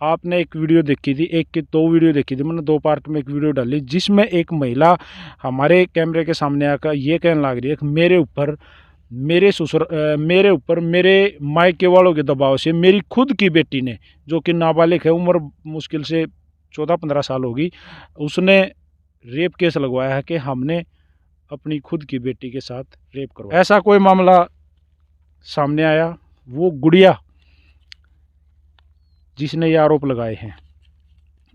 आपने एक वीडियो देखी थी, एक की दो वीडियो देखी थी, मैंने 2 पार्ट में एक वीडियो डाली जिसमें एक महिला हमारे कैमरे के सामने आकर ये कहने लग रही है कि मेरे ऊपर मेरे मायके वालों के दबाव से मेरी खुद की बेटी ने, जो कि नाबालिग है, उम्र मुश्किल से 14-15 साल होगी, उसने रेप केस लगवाया है कि हमने अपनी खुद की बेटी के साथ रेप करवाया। ऐसा कोई मामला सामने आया, वो गुड़िया जिसने ये आरोप लगाए हैं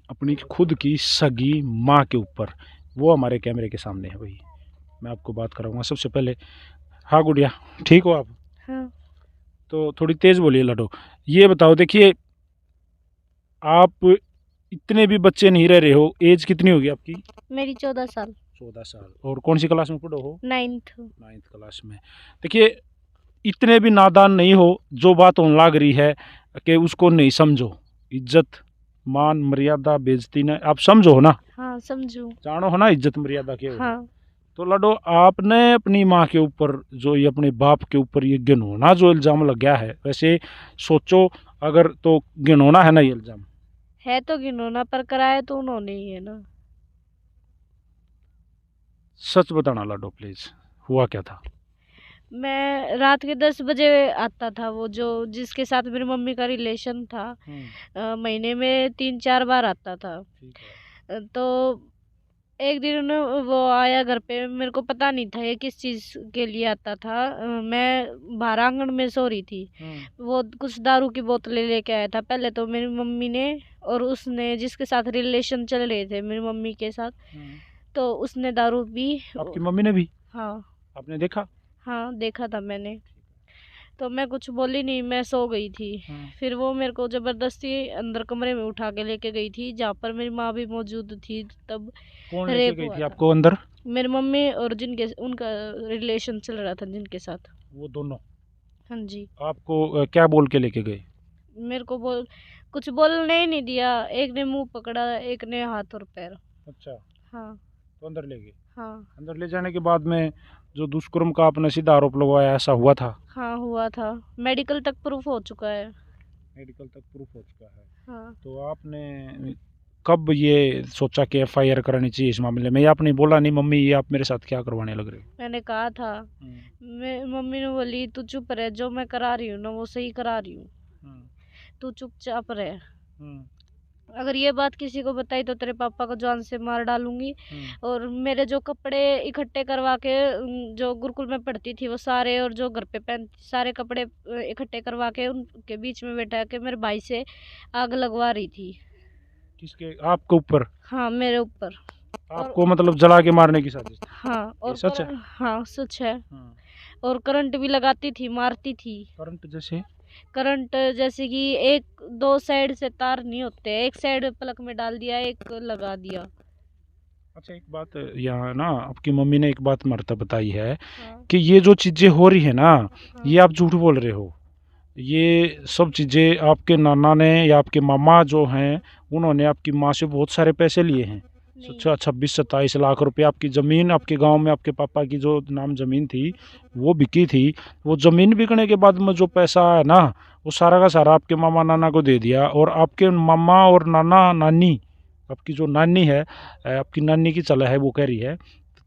अपनी खुद की सगी माँ के ऊपर, वो हमारे कैमरे के सामने है। भाई मैं आपको बात कराऊंगा सबसे पहले। हाँ गुड़िया, ठीक हो आप? हाँ। तो थोड़ी तेज बोलिए लडो। ये बताओ, देखिए आप इतने भी बच्चे नहीं रह रहे हो, एज कितनी होगी आपकी? मेरी 14 साल। 14 साल। और कौन सी क्लास में पढ़ो हो? 9th। 9th क्लास में। देखिए इतने भी नादान नहीं हो, जो बात होने लग रही है कि उसको नहीं समझो। इज्जत मान मर्यादा बेइज्जती ने आप समझो हो ना? हाँ समझू। जानो हो ना इज्जत मर्यादा के हो? हाँ। तो लडो, आपने अपनी माँ के ऊपर जो ये अपने बाप के ऊपर ये घिनौना जो इल्ज़ाम लग गया है, वैसे सोचो अगर, तो घिनौना है ना ये इल्ज़ाम? है तो घिनौना, पर कराया तो उन्होंने ही है ना। सच बताना लडो प्लीज, हुआ क्या था? मैं रात के 10 बजे आता था, वो जो जिसके साथ मेरी मम्मी का रिलेशन था, महीने में 3-4 बार आता था। ठीक है। तो एक दिन वो आया घर पे, मेरे को पता नहीं था ये किस चीज़ के लिए आता था। मैं बाहर आंगन में सो रही थी, वो कुछ दारू की बोतलें लेके आया था। पहले तो मेरी मम्मी ने और उसने, जिसके साथ रिलेशन चल रहे थे मेरी मम्मी के साथ, तो उसने दारू पी। आपकी मम्मी ने भी? हाँ। आपने देखा? हाँ देखा था मैंने। तो मैं कुछ बोली नहीं, मैं सो गई थी। फिर वो मेरे को ज़बरदस्ती अंदर कमरे में उठा के लेके गई थी, जहाँ पर मेरी माँ भी मौजूद थी। तब कौन लेके रेप गई हुआ थी था। आपको अंदर? मेरी मम्मी और जिनके उनका रिलेशन चल रहा था, जिनके साथ। वो दोनों? हाँ जी। आपको क्या बोल के लेके गए? मेरे को कुछ बोलने ही नहीं दिया। एक ने मुंह पकड़ा, एक ने हाथ और पैर। अच्छा। हाँ। तो अंदर ले गए? हाँ। अंदर ले जाने के बाद में जो दुष्कर्म का आपने सीधा आरोप लगवाया, ऐसा हुआ था? हाँ हुआ था, मेडिकल तक प्रूफ हो चुका है। मेडिकल तक प्रूफ हो चुका है? हाँ। तो आपने कब ये सोचा कि एफआईआर करानी चाहिए इस मामले में, या आपने बोला नहीं मम्मी ये आप मेरे साथ क्या करवाने लग रहे हो? मैंने कहा था। मैं मम्मी ने बोली तू चुप रह, जो मैं करा रही हूँ ना वो सही करा रही हूँ, तू चुपचाप रह। अगर ये बात किसी को बताई तो तेरे पापा को जान से मार डालूंगी। और मेरे जो कपड़े इकट्ठे करवा के, जो गुरुकुल में पढ़ती थी वो सारे, और जो घर पे पहनती सारे कपड़े इकट्ठे करवा के उनके बीच में बैठा के मेरे भाई से आग लगवा रही थी। किसके? आपके ऊपर? हाँ मेरे ऊपर। आपको मतलब जला के मारने की साजिश? हाँ। और सच है? हाँ सच है। और करंट भी लगाती थी, मारती थी। करंट जैसे? करंट जैसे कि एक दो साइड से तार नहीं होते, एक साइड प्लग में डाल दिया, एक लगा दिया। अच्छा एक बात यहाँ ना, आपकी मम्मी ने एक बात मरता बताई है कि ये जो चीज़ें हो रही है ना, ये आप झूठ बोल रहे हो। ये सब चीज़ें आपके नाना ने या आपके मामा जो हैं उन्होंने आपकी माँ से बहुत सारे पैसे लिए हैं। अच्छा 26-27 लाख रुपए। आपकी ज़मीन आपके गांव में आपके पापा की जो नाम ज़मीन थी वो बिकी थी। वो ज़मीन बिकने के बाद में जो पैसा है ना, वो सारा का सारा आपके मामा नाना को दे दिया। और आपके मामा और नाना नानी, आपकी जो नानी है, आपकी नानी की चला है वो कह रही है,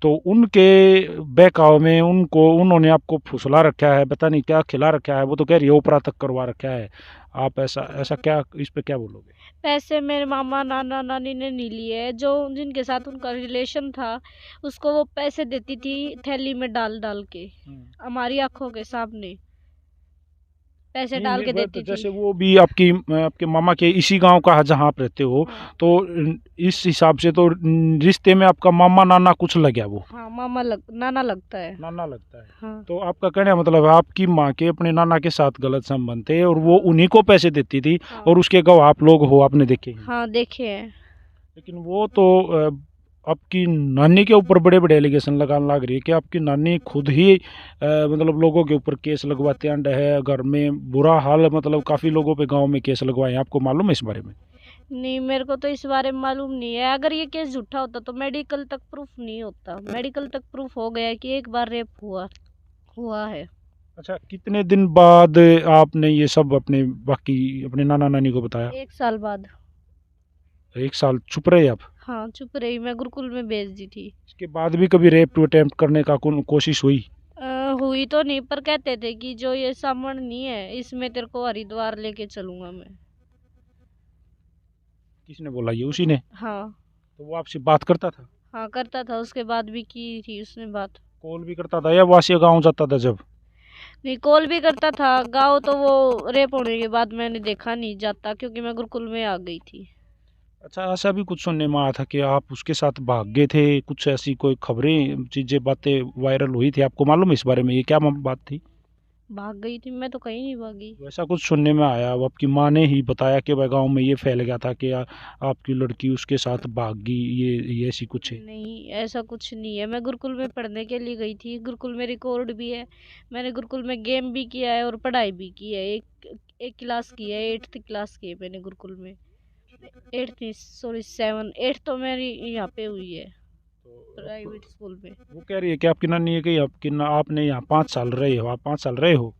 तो उनके बहकाव में उन्होंने आपको फुसला रखा है, पता नहीं क्या खिला रखा है। वो तो कह रही है ओपरा तक करवा रखा है। आप ऐसा क्या, इस पे क्या बोलोगे? पैसे मेरे मामा नाना नानी ने नहीं लिए, जो जिनके साथ उनका रिलेशन था उसको वो पैसे देती थी थैली में डाल डाल के, हमारी आंखों के सामने पैसे डाल के देती थी। जैसे वो भी आपके मामा के इसी गांव का जहाँ आप रहते हो, तो इस हिसाब से तो रिश्ते में आपका मामा नाना कुछ लग गया वो? हाँ नाना लगता है। नाना लगता है। हाँ। तो आपका कहने का मतलब है आपकी माँ के अपने नाना के साथ गलत संबंध थे और वो उन्हीं को पैसे देती थी। हाँ। और उसके गवाह आप लोग हो, आपने देखे हैं? हाँ देखे हैं। लेकिन वो तो आपकी नानी के ऊपर बड़े बड़े एलिगेशन लगाने लग रही है कि आपकी नानी खुद ही मतलब लोगों के ऊपर केस लगवाते अंड है, घर में बुरा हाल, मतलब काफ़ी लोगों पे गांव में केस लगवाए हैं। आपको मालूम है इस बारे में? नहीं, मेरे को तो इस बारे में मालूम नहीं है। अगर ये केस झूठा होता तो मेडिकल तक प्रूफ नहीं होता। मेडिकल तक प्रूफ हो गया कि एक बार रेप हुआ है। अच्छा, कितने दिन बाद आपने ये सब अपने बाकी अपने नाना नानी को बताया? 1 साल बाद। 1 साल चुप रहे आप? हाँ, चुप रही, मैं गुरुकुल में भेज दी थी। इसके बाद भी कभी रेप टू अटेम्प्ट करने का कोशिश हुई? हुई तो नहीं, पर कहते थे कि जो ये सामान नहीं है इसमें तेरे को हरिद्वार लेके चलूंगा मैं। किसने बोला, ये उसी ने? हाँ। तो वो आपसे बात करता था? हाँ, करता था, उसके बाद भी की थी उसने बात। कॉल भी करता था या वासी गाँव जाता था जब? नहीं, कॉल भी करता था। गाँव तो वो रेप होने के बाद मैंने देखा नहीं जाता, क्योंकि मैं गुरुकुल में आ गई थी। अच्छा, ऐसा भी कुछ सुनने में आया था कि आप उसके साथ भाग गए थे, कुछ ऐसी कोई खबरें चीज़ें बातें वायरल हुई थी, आपको मालूम है इस बारे में? ये क्या बात थी? भाग गई थी? मैं तो कहीं नहीं भागी। वैसा कुछ सुनने में आया, अब आपकी माँ ने ही बताया कि भाई गांव में ये फैल गया था कि आपकी लड़की उसके साथ भाग गई, ये ऐसी कुछ है? नहीं, ऐसा कुछ नहीं है। मैं गुरुकुल में पढ़ने के लिए गई थी, गुरुकुल में रिकॉर्ड भी है। मैंने गुरुकुल में गेम भी किया है और पढ़ाई भी की है। एक क्लास की है, 8th क्लास की है मैंने गुरुकुल में। 8th नहीं, सॉरी 7, 8th तो मेरी यहाँ पे हुई है, तो प्राइवेट स्कूल में। वो कह रही है कि आपकी नानी है कि आपने यहाँ 5 साल रहे हो, आप 5 साल रहे हो?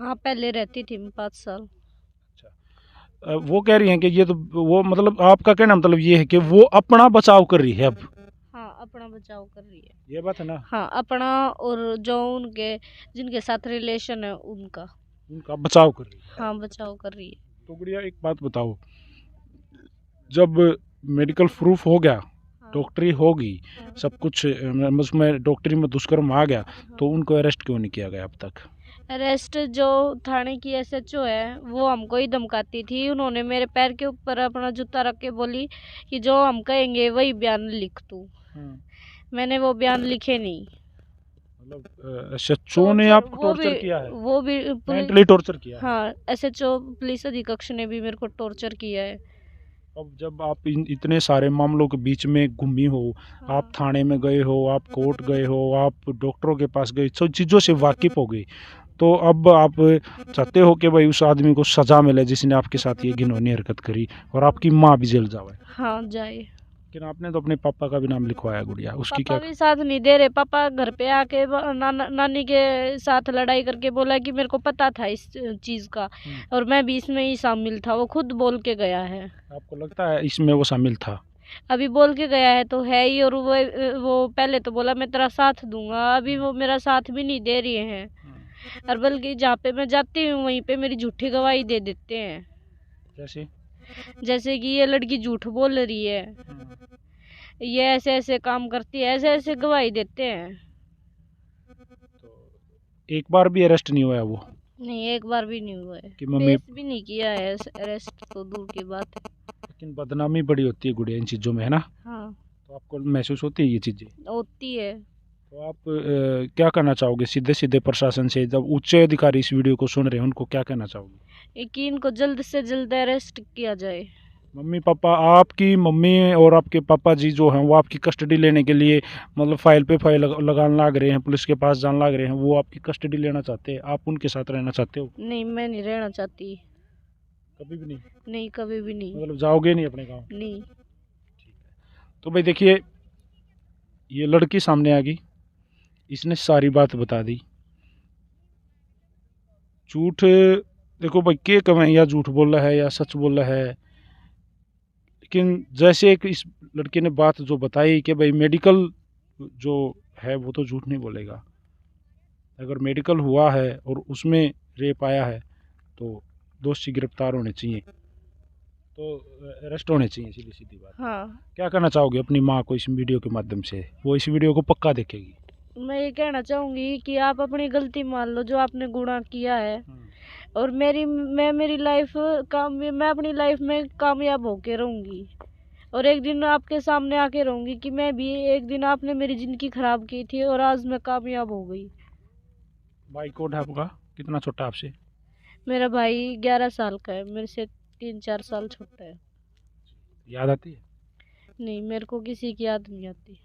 हाँ, पहले रहती थी मैं 5 साल। वो कह रही हैं कि ये तो वो मतलब आपका कहना मतलब ये है कि वो अपना बचाव कर रही है अब? हाँ, अपना बचाव कर रही है। ये बात है ना? हाँ, अपना और जो उनके जिनके साथ रिलेशन है उनका। उनका बचाव कर रही है। हाँ, बचाव कर रही है। तो गुड़िया एक बात बताओ, जब मेडिकल प्रूफ हो गया, हाँ। डॉक्टरी होगी, हाँ। सब कुछ उसमें डॉक्टरी में दुष्कर्म आ गया, तो हाँ। उनको अरेस्ट क्यों नहीं किया गया अब तक? अरेस्ट जो थाने की एसएचओ है वो हमको ही धमकाती थी। उन्होंने मेरे पैर के ऊपर अपना जूता रख के बोली कि जो हम कहेंगे वही बयान लिख तू। मैंने वो बयान लिखे नहीं। मतलब एसएचओ ने टॉर्चर, आपको टॉर्चर किया है? वो भी पुलिस। मेंटली टॉर्चर किया है? हाँ, एसएचओ पुलिस अधीक्षक ने भी मेरे को टॉर्चर किया है। अब जब आप इतने सारे मामलों के बीच में घूमी हो, हाँ। आप थाने में गए हो, आप कोर्ट गए हो, आप डॉक्टरों के पास गए, सब चीज़ों से वाकिफ हो गई, तो अब आप चाहते हो कि भाई उस आदमी को सज़ा मिले जिसने आपके साथ ये घिनौनी हरकत करी, और आपकी माँ भी जेल जाए? हाँ, जाए। लेकिन आपने तो अपने पापा का भी नाम लिखवाया गुड़िया, उसकी पापा क्या? भी साथ नहीं दे रहे। पापा घर पे आके नानी के साथ लड़ाई करके बोला कि मेरे को पता था इस चीज़ का और मैं भी इसमें ही शामिल था। वो खुद बोल के गया है। आपको लगता है इसमें वो शामिल था? अभी बोल के गया है तो है ही। और वो पहले तो बोला मैं तेरा साथ दूंगा, अभी वो मेरा साथ भी नहीं दे रहे हैं। और बल्कि जहाँ पे मैं जाती हूँ वहीं पे मेरी झूठी गवाही दे देते हैं। जैसे? जैसे कि ये लड़की झूठ बोल रही है, ये ऐसे ऐसे काम करती है, ऐसे ऐसे गवाही देते हैं। एक बार भी अरेस्ट नहीं हुआ वो? नहीं, एक बार भी नहीं हुआ है। कि मम्मी? फेस भी नहीं किया है, अरेस्ट तो दूर की बात है। लेकिन बदनामी बड़ी होती है गुड़िया इन चीज़ों में, है ना? हाँ, तो आपको महसूस होती है ये चीज़ें? होती है। तो आप क्या कहना चाहोगे सीधे सीधे प्रशासन से, जब उच्च अधिकारी इस वीडियो को सुन रहे हैं, उनको क्या कहना चाहोगे? कि इनको जल्द से जल्द अरेस्ट किया जाए। मम्मी पापा, आपकी मम्मी और आपके पापा जी जो हैं वो आपकी कस्टडी लेने के लिए मतलब फाइल पे फाइल लगाने लग रहे हैं, पुलिस के पास जाने लग रहे हैं, वो आपकी कस्टडी लेना चाहते हैं, आप उनके साथ रहना चाहते हो? नहीं, मैं नहीं रहना चाहती। कभी भी नहीं? नहीं, कभी भी नहीं। मतलब जाओगे नहीं अपने गाँव? नहीं। तो भाई देखिए, ये लड़की सामने आ गई, इसने सारी बात बता दी। झूठ, देखो भाई के कमें या झूठ बोल रहा है या सच बोल रहा है, लेकिन जैसे एक इस लड़के ने बात जो बताई कि भाई मेडिकल जो है वो तो झूठ नहीं बोलेगा, अगर मेडिकल हुआ है और उसमें रेप आया है तो दोषी गिरफ्तार होने चाहिए, तो अरेस्ट होने चाहिए, सीधी सीधी बात। हाँ, क्या कहना चाहोगे अपनी माँ को इस वीडियो के माध्यम से? वो इस वीडियो को पक्का देखेगी। मैं ये कहना चाहूँगी कि आप अपनी गलती मान लो जो आपने गुनाह किया है। और मेरी लाइफ मैं अपनी लाइफ में कामयाब होके रहूँगी। और एक दिन आपके सामने आके रहूँगी कि मैं भी एक दिन आपने मेरी ज़िंदगी ख़राब की थी और आज मैं कामयाब हो गई। भाई कोड है आपका? कितना छोटा आपसे? मेरा भाई 11 साल का है, मेरे से 3-4 साल छोटा है। याद आती है? नहीं, मेरे को किसी की याद नहीं आती।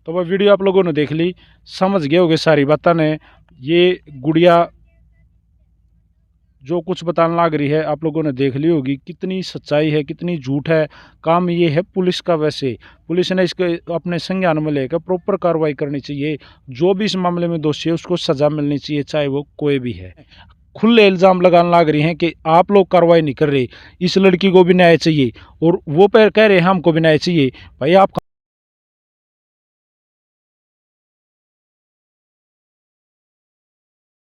तो वह वीडियो आप लोगों ने देख ली, समझ गए होगे सारी बातें ने। ये गुड़िया जो कुछ बताने लग रही है आप लोगों ने देख ली होगी, कितनी सच्चाई है कितनी झूठ है। काम ये है पुलिस का, वैसे पुलिस ने इसके अपने संज्ञान में लेकर प्रॉपर कार्रवाई करनी चाहिए। जो भी इस मामले में दोषी है उसको सजा मिलनी चाहिए, चाहे वो कोई भी है। खुले इल्ज़ाम लगाने लग रही हैं कि आप लोग कार्रवाई नहीं कर रहे, इस लड़की को भी न्याय चाहिए और वो कह रहे हैं हमको भी न्याय चाहिए। भाई आप